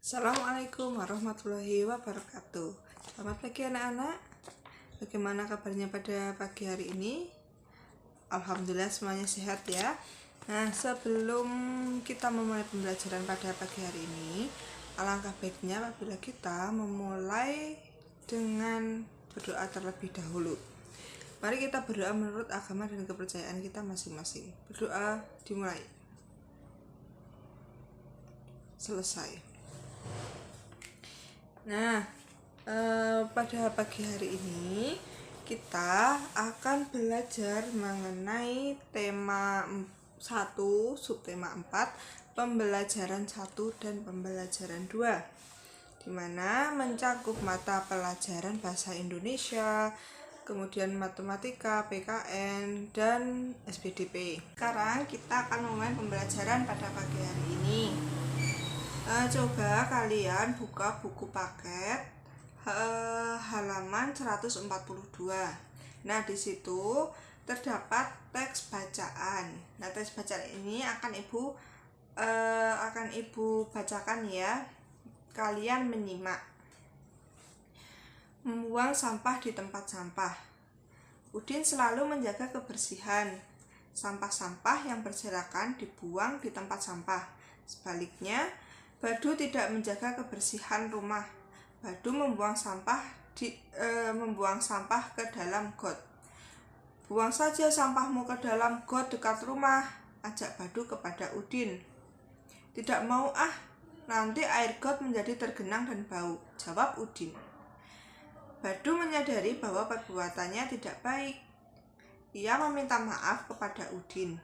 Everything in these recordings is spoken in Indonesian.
Assalamualaikum warahmatullahi wabarakatuh. Selamat pagi anak-anak. Bagaimana kabarnya pada pagi hari ini? Alhamdulillah semuanya sehat ya. Nah, sebelum kita memulai pembelajaran pada pagi hari ini, alangkah baiknya apabila kita memulai dengan berdoa terlebih dahulu. Mari kita berdoa menurut agama dan kepercayaan kita masing-masing. Berdoa dimulai. Selesai. Nah, pada pagi hari ini kita akan belajar mengenai tema 1, subtema 4, pembelajaran 1 dan pembelajaran 2, di mana mencakup mata pelajaran bahasa Indonesia, kemudian matematika, PKN, dan SPDP. Sekarang kita akan memulai pembelajaran pada pagi hari ini. Coba kalian buka buku paket halaman 142. Nah, di situ terdapat teks bacaan. Nah, teks bacaan ini akan ibu bacakan ya. Kalian menyimak. Membuang sampah di tempat sampah. Udin selalu menjaga kebersihan. Sampah-sampah yang berserakan dibuang di tempat sampah. Sebaliknya, Badu tidak menjaga kebersihan rumah. Badu membuang sampah ke dalam got. Buang saja sampahmu ke dalam got dekat rumah, ajak Badu kepada Udin. Tidak mau nanti air got menjadi tergenang dan bau, jawab Udin. Badu menyadari bahwa perbuatannya tidak baik. Ia meminta maaf kepada Udin.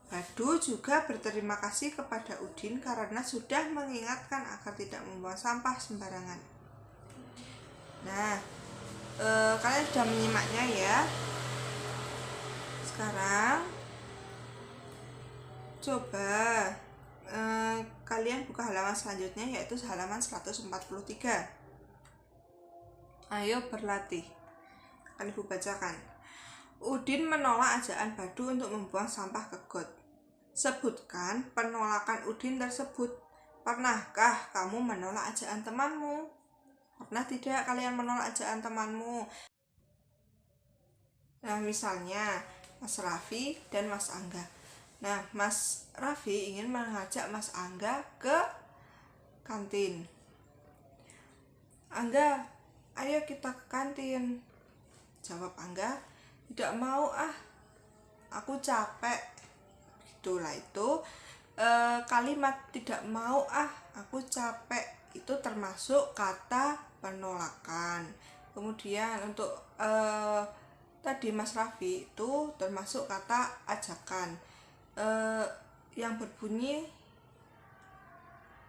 Badu juga berterima kasih kepada Udin karena sudah mengingatkan agar tidak membuang sampah sembarangan. Nah, kalian sudah menyimaknya ya. Sekarang coba kalian buka halaman selanjutnya, yaitu halaman 143. Ayo berlatih. Akan ibu bacakan. Udin menolak ajakan Badu untuk membuang sampah ke got. Sebutkan penolakan Udin tersebut. Pernahkah kamu menolak ajakan temanmu? Pernah tidak kalian menolak ajakan temanmu? Nah, misalnya Mas Raffi dan Mas Angga. Nah, Mas Raffi ingin mengajak Mas Angga ke kantin. Angga, ayo kita ke kantin. Jawab Angga, tidak mau aku capek. Itulah itu kalimat tidak mau aku capek itu termasuk kata penolakan. Kemudian untuk tadi Mas Raffi itu termasuk kata ajakan yang berbunyi,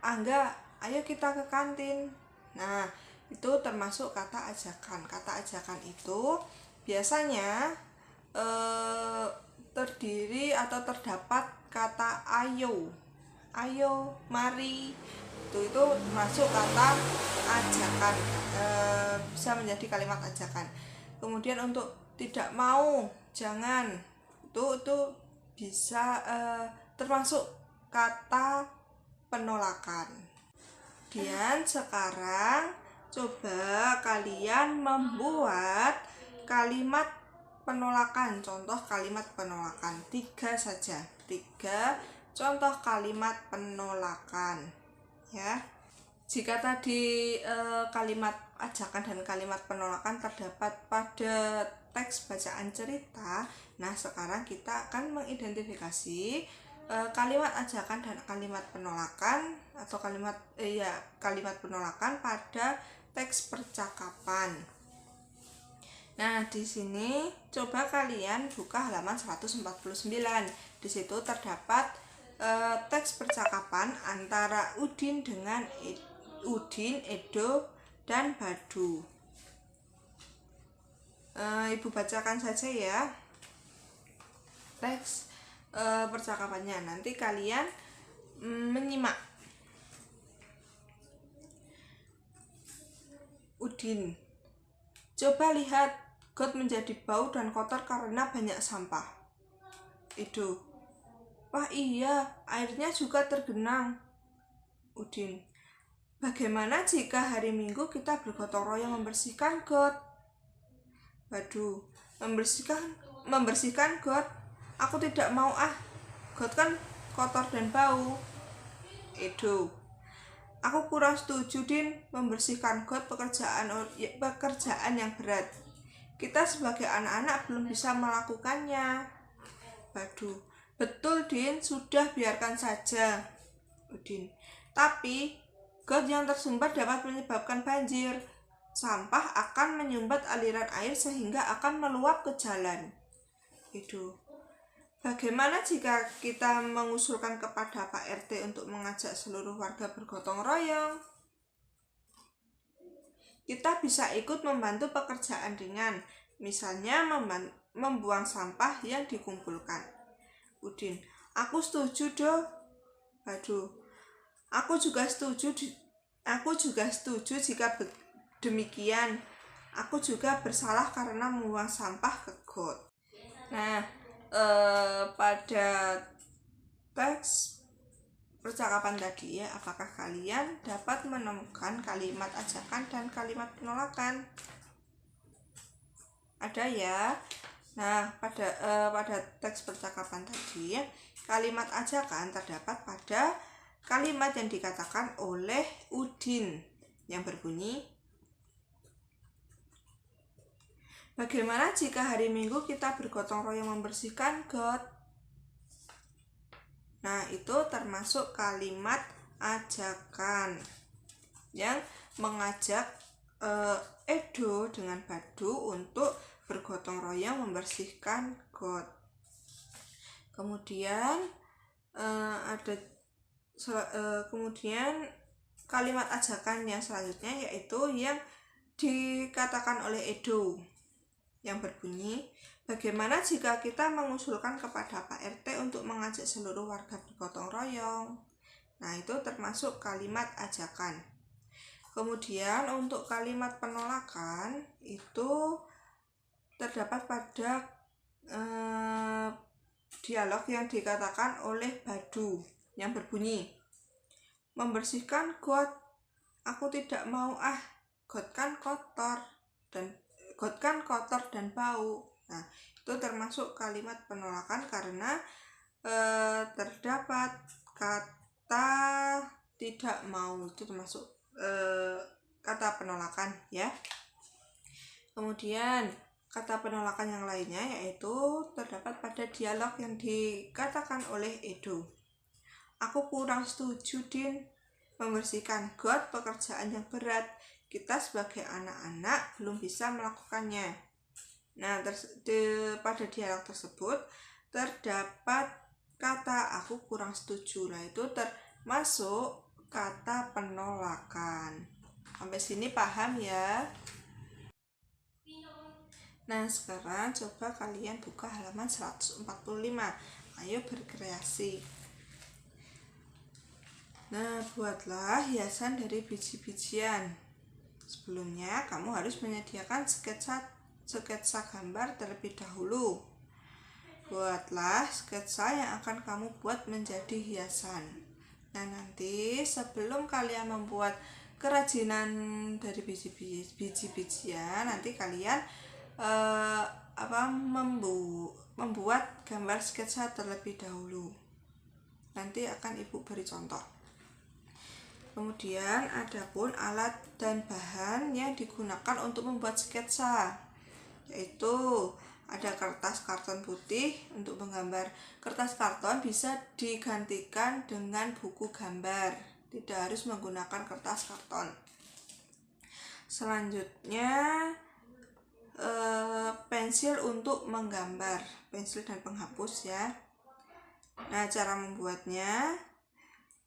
Angga, ayo kita ke kantin. Nah, itu termasuk kata ajakan. Kata ajakan itu biasanya terdiri atau terdapat kata ayo, mari. Itu termasuk kata ajakan, bisa menjadi kalimat ajakan. Kemudian untuk tidak mau, jangan, itu bisa termasuk kata penolakan. Dan sekarang coba kalian membuat kalimat penolakan, contoh kalimat penolakan 3 saja, 3 contoh kalimat penolakan ya. Jika tadi kalimat ajakan dan kalimat penolakan terdapat pada teks bacaan cerita, nah sekarang kita akan mengidentifikasi kalimat ajakan dan kalimat penolakan atau kalimat penolakan pada teks percakapan. Nah, di sini coba kalian buka halaman 149. Di situ terdapat teks percakapan antara Udin dengan Edo dan Badu. Ibu bacakan saja ya teks percakapannya. Nanti kalian menyimak. Udin, coba lihat, got menjadi bau dan kotor karena banyak sampah. Edo, wah iya, airnya juga tergenang. Udin, Bagaimana jika hari Minggu kita bergotong royong membersihkan got? Waduh, membersihkan got. Aku tidak mau got kan kotor dan bau. Edo, aku kurang setuju Din, membersihkan got pekerjaan yang berat. Kita sebagai anak-anak belum bisa melakukannya. Waduh, betul Din, sudah biarkan saja. Udin, tapi got yang tersumbat dapat menyebabkan banjir. Sampah akan menyumbat aliran air sehingga akan meluap ke jalan. Itu. Bagaimana jika kita mengusulkan kepada Pak RT untuk mengajak seluruh warga bergotong royong? Kita bisa ikut membantu pekerjaan ringan, misalnya membuang sampah yang dikumpulkan. Udin, aku setuju doh. Waduh, aku juga setuju jika demikian. Aku juga bersalah karena membuang sampah ke got. Nah, pada teks percakapan tadi ya, apakah kalian dapat menemukan kalimat ajakan dan kalimat penolakan? Ada ya. Nah, pada teks percakapan tadi ya, kalimat ajakan terdapat pada kalimat yang dikatakan oleh Udin yang berbunyi, bagaimana jika hari Minggu kita bergotong royong membersihkan got? Nah, itu termasuk kalimat ajakan yang mengajak Edo dengan Badu untuk bergotong royong membersihkan got. Kemudian kemudian kalimat ajakan yang selanjutnya yaitu yang dikatakan oleh Edo yang berbunyi, bagaimana jika kita mengusulkan kepada Pak RT untuk mengajak seluruh warga bergotong royong? Nah, itu termasuk kalimat ajakan. Kemudian untuk kalimat penolakan itu terdapat pada dialog yang dikatakan oleh Badu yang berbunyi, membersihkan got, aku tidak mau got kan kotor dan bau. Nah, itu termasuk kalimat penolakan karena terdapat kata tidak mau, itu termasuk kata penolakan ya. Kemudian kata penolakan yang lainnya yaitu terdapat pada dialog yang dikatakan oleh Edo. Aku kurang setuju Din, membersihkan got pekerjaan yang berat. Kita sebagai anak-anak belum bisa melakukannya. Nah, pada dialog tersebut terdapat kata aku kurang setuju. Nah, itu termasuk kata penolakan. Sampai sini paham ya? Nah, sekarang coba kalian buka halaman 145. Ayo berkreasi. Nah, buatlah hiasan dari biji-bijian. Sebelumnya, kamu harus menyediakan sketsa gambar terlebih dahulu. Buatlah sketsa yang akan kamu buat menjadi hiasan. Nah, nanti sebelum kalian membuat kerajinan dari biji-bijian, nanti kalian membuat gambar sketsa terlebih dahulu. Nanti akan Ibu beri contoh. Kemudian adapun alat dan bahan yang digunakan untuk membuat sketsa, yaitu ada kertas karton putih untuk menggambar. Kertas karton bisa digantikan dengan buku gambar, tidak harus menggunakan kertas karton. Selanjutnya pensil untuk menggambar, pensil dan penghapus ya. Nah, cara membuatnya,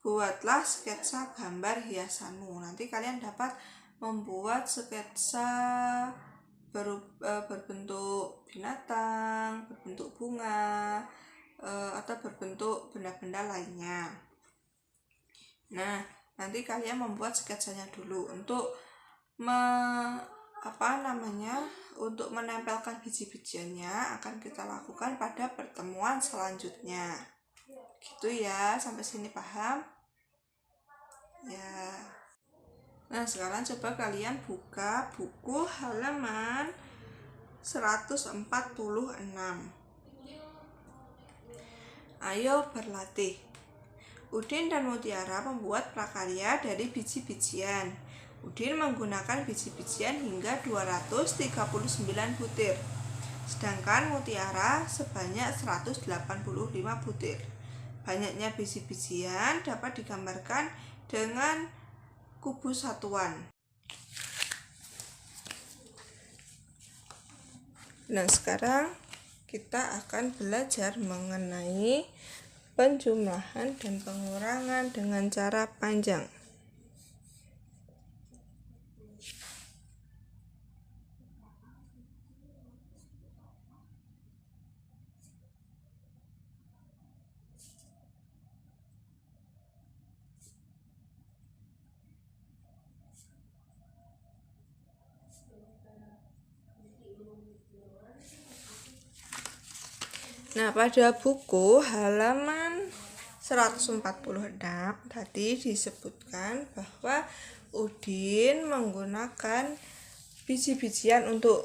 buatlah sketsa gambar hiasanmu. Nanti kalian dapat membuat sketsa berbentuk binatang, berbentuk bunga, atau berbentuk benda-benda lainnya. Nah, nanti kalian membuat sketsanya dulu untuk untuk menempelkan biji-bijiannya akan kita lakukan pada pertemuan selanjutnya. Gitu ya, sampai sini paham? Ya. Nah, sekarang coba kalian buka buku halaman 146. Ayo berlatih. Udin dan Mutiara membuat prakarya dari biji-bijian. Udin menggunakan biji-bijian hingga 239 butir. Sedangkan Mutiara sebanyak 185 butir. Banyaknya biji-bijian dapat digambarkan dengan kubus satuan. Nah, sekarang kita akan belajar mengenai penjumlahan dan pengurangan dengan cara panjang. Nah, pada buku halaman 146 tadi disebutkan bahwa Udin menggunakan biji-bijian untuk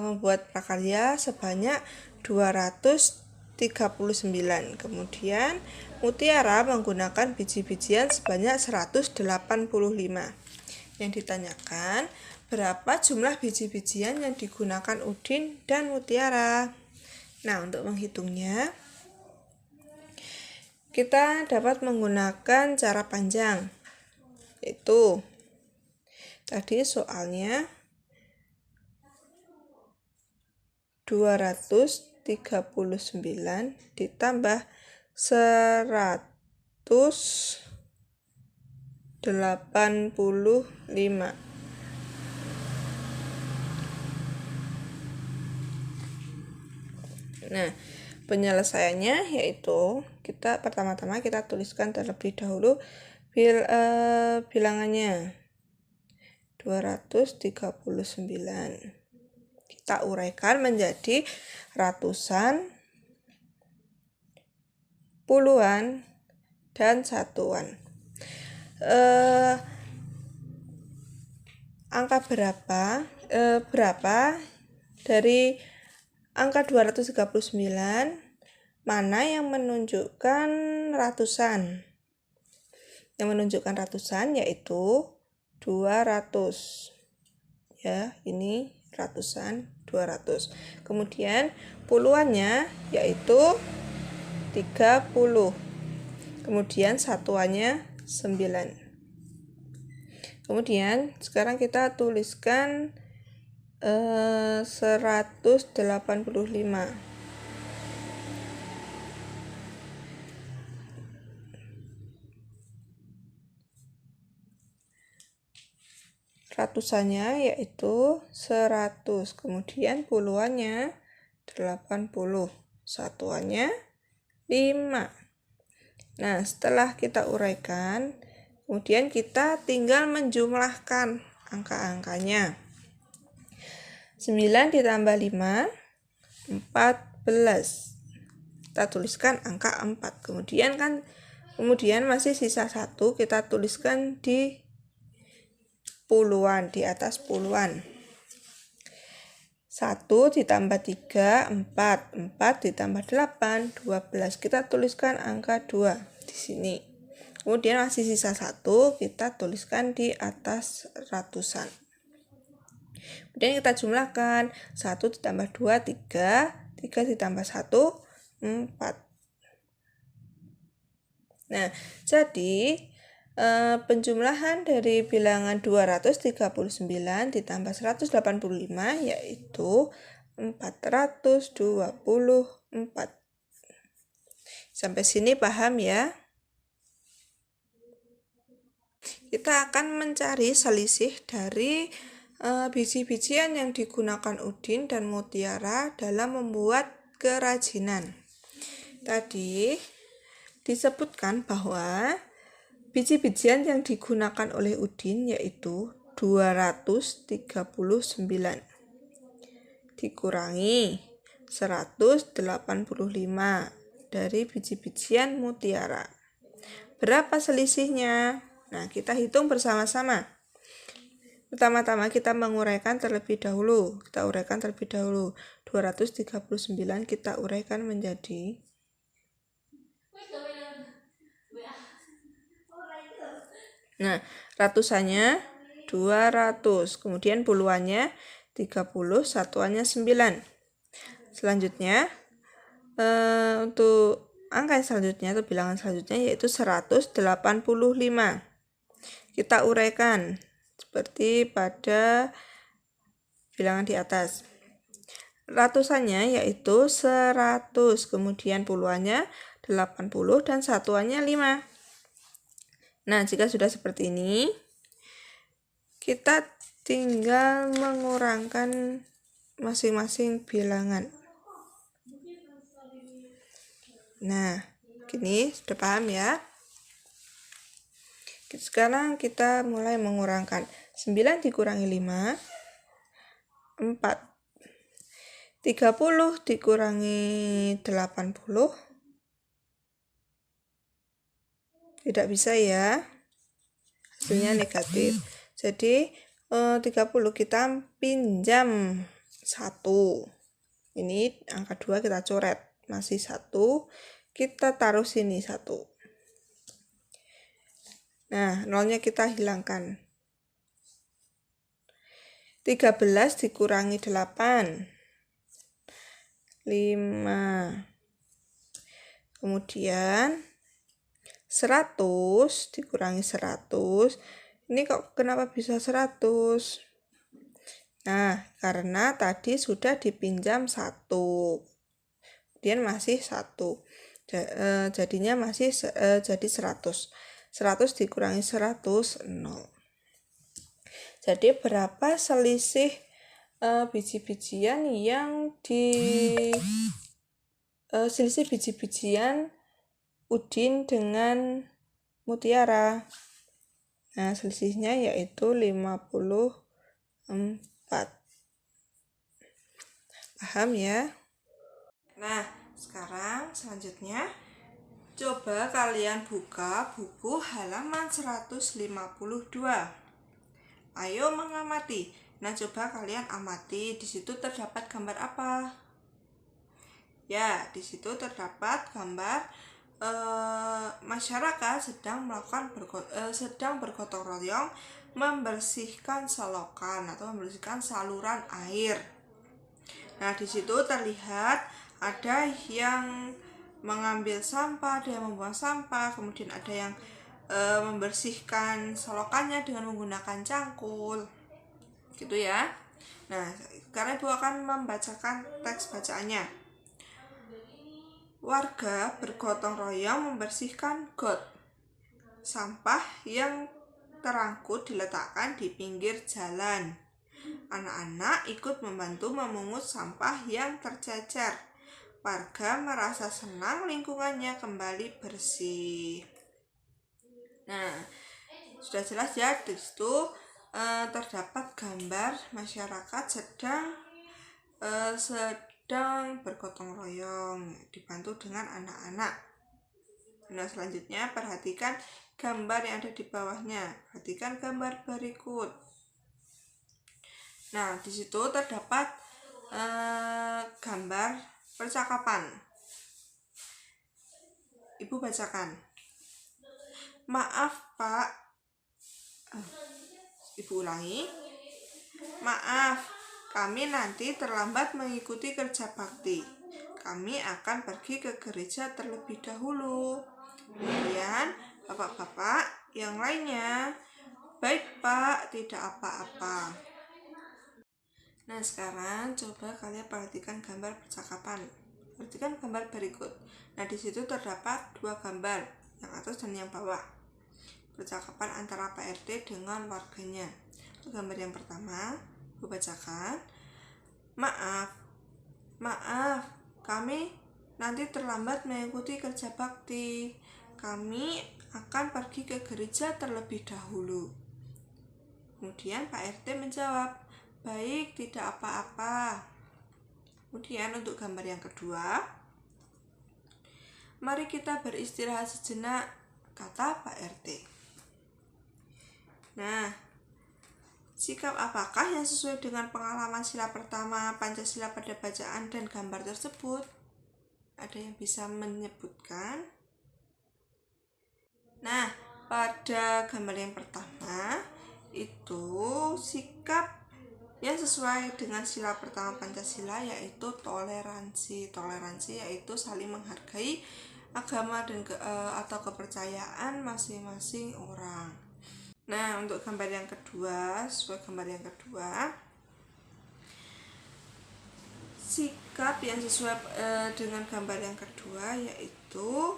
membuat prakarya sebanyak 239. Kemudian Mutiara menggunakan biji-bijian sebanyak 185. Yang ditanyakan, berapa jumlah biji-bijian yang digunakan Udin dan Mutiara? Nah, untuk menghitungnya, kita dapat menggunakan cara panjang. Itu tadi soalnya 239 ditambah 185. Nah, penyelesaiannya yaitu pertama-tama kita tuliskan terlebih dahulu bilangannya 239. Kita uraikan menjadi ratusan, puluhan, dan satuan. Angka berapa dari angka 239 mana yang menunjukkan ratusan? Yang menunjukkan ratusan yaitu 200. Ya, ini ratusan 200. Kemudian puluhannya yaitu 30. Kemudian satuannya 9. Kemudian sekarang kita tuliskan 185. Ratusannya yaitu 100, kemudian puluhannya 80, satuannya 5. Nah, setelah kita uraikan, kemudian kita tinggal menjumlahkan angka-angkanya. 9 ditambah 5, 14. Kita tuliskan angka 4. Kemudian masih sisa 1, kita tuliskan di puluhan, di atas puluhan. 1 ditambah 3, 4. 4 ditambah 8, 12. Kita tuliskan angka 2 di sini. Kemudian masih sisa 1, kita tuliskan di atas ratusan. Kemudian kita jumlahkan 1 ditambah 2, 3. 3 ditambah 1, 4. Nah, jadi penjumlahan dari bilangan 239 ditambah 185 yaitu 424. Sampai sini paham ya? Kita akan mencari selisih dari biji-bijian yang digunakan Udin dan Mutiara dalam membuat kerajinan. Tadi disebutkan bahwa biji-bijian yang digunakan oleh Udin yaitu 239 dikurangi 185 dari biji-bijian Mutiara. Berapa selisihnya? Nah, kita hitung bersama-sama. Pertama-tama kita menguraikan terlebih dahulu. 239 kita uraikan menjadi ratusannya 200, kemudian puluhannya 30, satuannya 9. Selanjutnya untuk angka selanjutnya atau bilangan selanjutnya yaitu 185. Kita uraikan seperti pada bilangan di atas. Ratusannya yaitu 100, kemudian puluhannya 80 dan satuannya 5. Nah, jika sudah seperti ini, kita tinggal mengurangkan masing-masing bilangan. Nah, gini sudah paham ya? Sekarang kita mulai mengurangkan. 9 dikurangi 5, 4. 30 dikurangi 80. Tidak bisa ya. Hasilnya negatif. Jadi 30 kita pinjam 1. Ini angka 2 kita coret. Masih 1. Kita taruh sini 1. Nah, nolnya kita hilangkan. 13 dikurangi 8. 5. Kemudian 100 dikurangi 100. Ini kok kenapa bisa 100? Nah, karena tadi sudah dipinjam 1. Kemudian masih 1. Jadinya masih jadi 100. 100 dikurangi 100, 0. Jadi berapa selisih biji-bijian yang selisih biji-bijian udin dengan mutiara? Nah, selisihnya yaitu 54. Paham ya? Nah, sekarang selanjutnya coba kalian buka buku halaman 152. Ayo mengamati. Nah, coba kalian amati, di situ terdapat gambar apa? Ya, di situ terdapat gambar masyarakat sedang bergotong royong membersihkan selokan atau membersihkan saluran air. Nah, di situ terlihat ada yang mengambil sampah, ada yang membuang sampah, kemudian ada yang membersihkan selokannya dengan menggunakan cangkul. Gitu ya. Nah, sekarang Ibu akan membacakan teks bacaannya. Warga bergotong royong membersihkan got. Sampah yang terangkut diletakkan di pinggir jalan. Anak-anak ikut membantu memungut sampah yang tercecer. Warga merasa senang lingkungannya kembali bersih. Nah, sudah jelas ya, di situ terdapat gambar masyarakat sedang bergotong royong dibantu dengan anak-anak. Nah, selanjutnya perhatikan gambar yang ada di bawahnya. Perhatikan gambar berikut. Nah, di situ terdapat gambar percakapan. Ibu bacakan. Maaf, Pak. Ibu ulangi. Maaf, kami nanti terlambat mengikuti kerja bakti. Kami akan pergi ke gereja terlebih dahulu. Kemudian, bapak-bapak yang lainnya. Baik, Pak, tidak apa-apa. Nah, sekarang coba kalian perhatikan gambar percakapan. Perhatikan gambar berikut. Nah, di situ terdapat 2 gambar, yang atas dan yang bawah. Percakapan antara Pak RT dengan warganya. Gambar yang pertama, Ibu bacakan. Maaf, kami nanti terlambat mengikuti kerja bakti. Kami akan pergi ke gereja terlebih dahulu. Kemudian Pak RT menjawab, baik, tidak apa-apa. Kemudian untuk gambar yang kedua, mari kita beristirahat sejenak, kata Pak RT. Nah, sikap apakah yang sesuai dengan pengalaman sila pertama Pancasila pada bacaan dan gambar tersebut? Ada yang bisa menyebutkan? Nah, pada gambar yang pertama itu sikap yang sesuai dengan sila pertama Pancasila yaitu toleransi. Toleransi yaitu saling menghargai agama dan atau kepercayaan masing-masing orang. Nah, untuk gambar yang kedua, sesuai gambar yang kedua, sikap yang sesuai dengan gambar yang kedua yaitu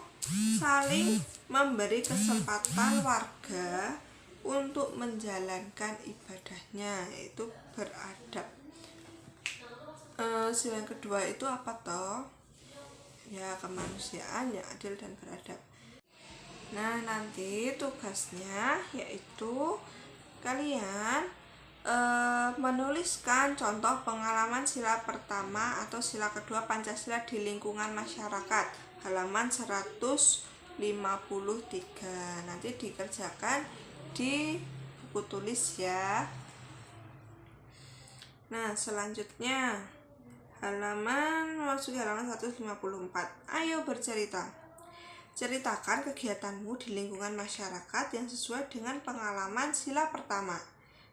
saling memberi kesempatan warga untuk menjalankan ibadahnya, yaitu beradab. Sila yang kedua itu apa toh? Ya, kemanusiaan yang adil dan beradab. Nah, nanti tugasnya yaitu kalian menuliskan contoh pengalaman sila pertama atau sila kedua Pancasila di lingkungan masyarakat, halaman 153. Nanti dikerjakan di buku tulis ya. Nah, selanjutnya memasuki halaman 154. Ayo bercerita. Ceritakan kegiatanmu di lingkungan masyarakat yang sesuai dengan pengalaman sila pertama.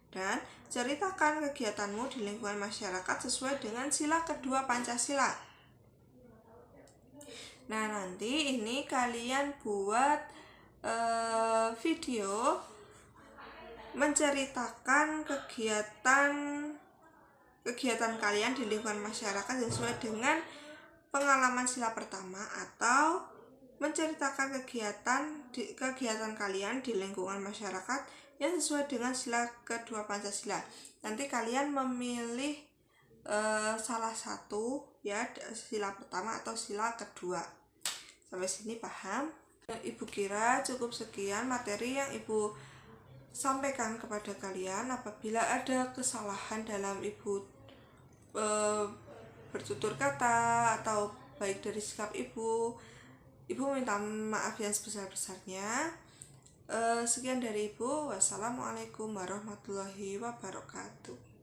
Dan ceritakan kegiatanmu di lingkungan masyarakat sesuai dengan sila kedua Pancasila. Nah, nanti ini kalian buat video menceritakan kegiatan kalian di lingkungan masyarakat yang sesuai dengan pengalaman sila pertama, atau menceritakan kegiatan kalian di lingkungan masyarakat yang sesuai dengan sila kedua Pancasila. Nanti kalian memilih salah satu ya, sila pertama atau sila kedua. Sampai sini paham? Ibu kira cukup sekian materi yang Ibu sampaikan kepada kalian. Apabila ada kesalahan dalam Ibu bertutur kata atau baik dari sikap Ibu minta maaf yang sebesar-besarnya. Sekian dari Ibu. Wassalamualaikum warahmatullahi wabarakatuh.